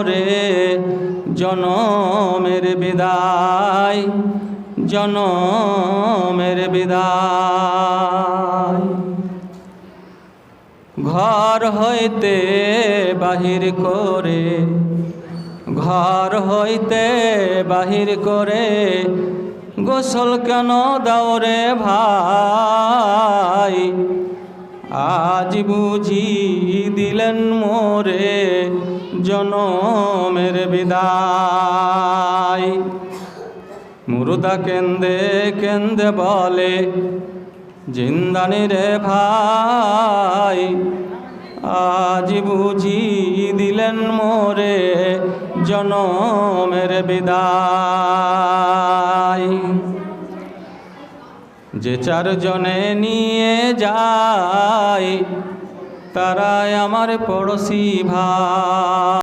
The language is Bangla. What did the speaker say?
মোরে জনমের বিদায়, জনমের বিদায়। ঘর হইতে বাহির করে, ঘর হইতে বাহির করে গোসল কেন দাও রে ভাই, আজ বুঝি দিলেন মোরে জনমের বিদায়। মুর্দা কেন্দে কেন্দে বলে জিন্দানি রে ভাই, আজ বুঝি দিলেন মোরে জনমের বিদায়। যে চারজনে নিয়ে যায় তারাই আমার পড়শি ভাই।